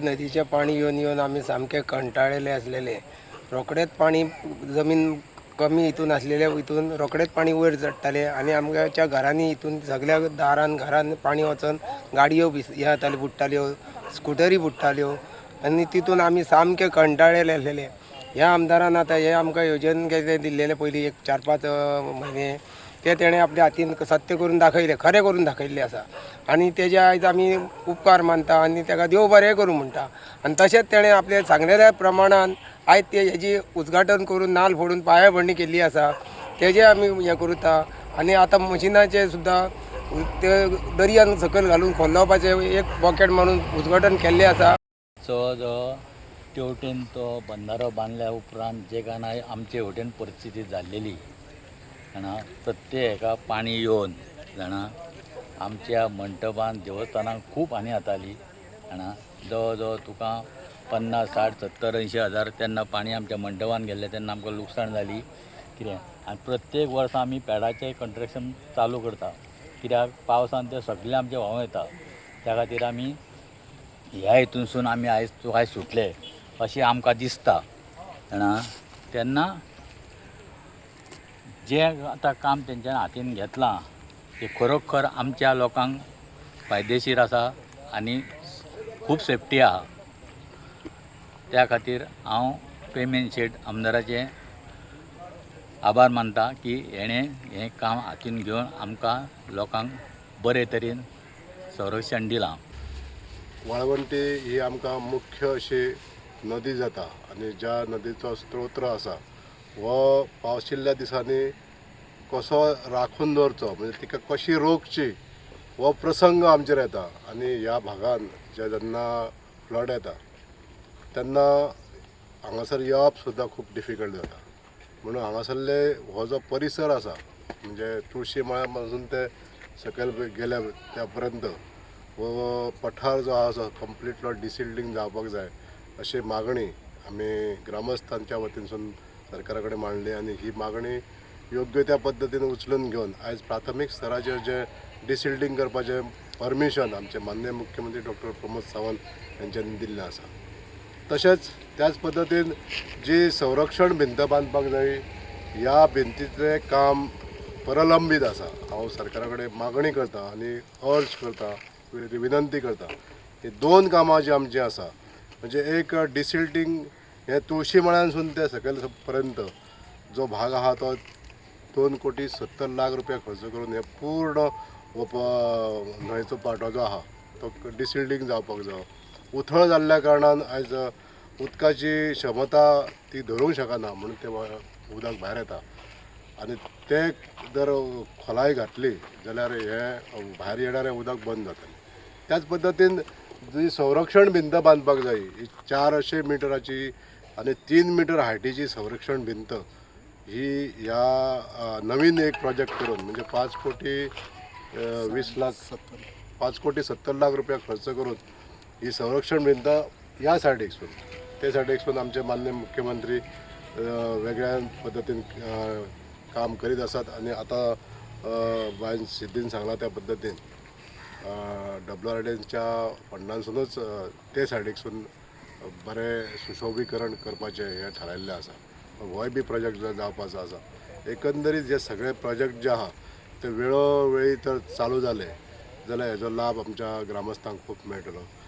नदीचे पाणी येऊन येऊन आम्ही सामके कंटाळलेले असलेले. रोकडेच पाणी जमीन कमी इथून असलेल्या इथून रोकडेच पाणी वयर चडटाले आणि आमच्या घरांनी इथून सगळ्या घरान पाणी वचून गाडयो हे जाताल्यो बुडटाल्यो, स्कुटरी बुडटाल्यो आणि तितून आम्ही सामके कंटाळलेले असलेले. ह्या आमदारान आतां हे आमकां येवजण कितें दिल्लेले पयलीं एक 4-5 म्हयने ते तेणें आपल्या हातीन सत्य करून दाखयले, खरें करून दाखयल्लें आसा आणि तेजे आयज आमी उपकार मानता आणि ताका देव बरें करूं म्हणटा. आणि तशेंच तेणें आपले सांगलेल्या प्रमाणान आयज ते हेजी उद्घाटन करून नाल्ल फोडून पायाभरणी केल्ली आसा. तेजे आमी हें करूता आणि आतां मशिनाचे सुद्दां ते दर्यान सकयल घालून खोलोवपाचें एक बॉकेट म्हणून उद्घाटन केल्लें आसा. जवळ तेवटेन तो बंधारो बांदल्या उपरांत जे काय आमचे वटेन परिस्थिती जाल्लेली जाणा प्रत्येक हेका पाणी येवन जाणा आमच्या मंटपान देवस्थानाक खूब हानी जाताली जाणा. जवळ जवळ तुका 50, 60, 70, 80 हजार तेन्ना पाणी आमच्या मंटपान गेल्लें तेन्ना आमकां लुकसाण जाली. कितें आनी प्रत्येक वर्सा आमी पॅडाचें कंस्ट्रक्शन चालू करता कित्याक पावसान ते सगळे आमचे व्हांवून येता. त्या खातीर आमी ह्या हितूनसून आमी आयज सुटले अशें आमकां दिसता जाणा. तेन्ना जें आतां काम तेंच्यान हातीन घेतलां तें खरोखर आमच्या लोकांक फायदेशीर आसा आनी खूब सेफ्टी आहा. त्या खातीर हांव पेमेंट शेट आमदाराचे आभार मानता की हेणें हें काम हातीन घेवन आमकां लोकांक बरे तरेन संरक्षण दिलां. वाळवंटी ही आमकां मुख्य अशी नदी जाता आनी ज्या नदीचो स्त्रोत्र आसा हो पावशिल्ल्या दिसांनी कसो राखून दवरचो म्हणजे तिका कशी रोखची हो प्रसंग आमचेर येता. आनी ह्या भागान जेन्ना फ्लड येता तेन्ना हांगासर येवप सुद्दां खूब डिफिकल्ट जाता. म्हणून हांगासरले हो जो परिसर आसा म्हणजे तुळशी मळ्या पासून ते सकयल गेल्या त्या पर्यंत हो पठार जो आसा कंप्लीटलो डिसिल्डिंग जावपाक जाय अशी मागणी आमी ग्रामस्थांच्या वतीनसून सरकारा कडेन मांडली आणि ही मागणी योग्य त्या पद्दतीन उचलून घेवन आयज प्राथमीक स्तराचेर जे डिसिल्डिंग करपाचें परमिशन आमचे माननीय मुख्यमंत्री डॉक्टर प्रमोद सावंत यांच्यांनी दिल्लें आसा. तशेंच त्याच पद्दतीन जी संरक्षण भिंत बांदपाक जाय ह्या भिंतीचें काम प्रलंबीत आसा. हांव सरकारा कडेन मागणी करता आनी अर्ज करता, विनंती करता ही 2 कामां जी आमची आसा म्हणजे एक डिसिल्टिंग हे तुळशी मळ्यानसून ते सकयल पर्यंत जो भाग आहा तो 2,70,00,000 रुपया खर्च करून हे पूर्ण न्हंयचो पाटो जो आहा तो डिसिल्डिंग जावपाक जाय. उथळ जाल्ल्या कारणान आयज उदकाची क्षमता ती धरूंक शकना म्हणून ते उदक भायर येता आनी ते जर खोलाय घातली जाल्यार हे भायर येणारें उदक बंद जातलें. त्याच पद्दतीन जी संरक्षण भिंत बांदपाक जाय ही 400 मिटराची आनी 3 मिटर हायटीची संरक्षण भिंत ही ह्या नवीन एक प्रोजेक्ट करून म्हणजे 5,20,70,00,000 रुपया खर्च करून ही संरक्षण भिंत ह्या सायडीकसून ते सायडीकसून आमचे माननीय मुख्यमंत्री वेगळ्या पद्दतीन काम करीत आसात आनी आतां बायन सिद्धीन सांगला त्या पद्दतीन WRDच्या फंडानसूनच ते सायडीकसून बरें सुशोभीकरण करपाचें हें थारायल्लें आसा. होय बी प्रोजेक्ट जावपाचो आसा. एकंदरीत जे सगळे प्रोजेक्ट जे आहा ते वेळोवेळी तर चालू जाले जाल्यार हेजो लाभ आमच्या ग्रामस्थांक खूब मेळटलो.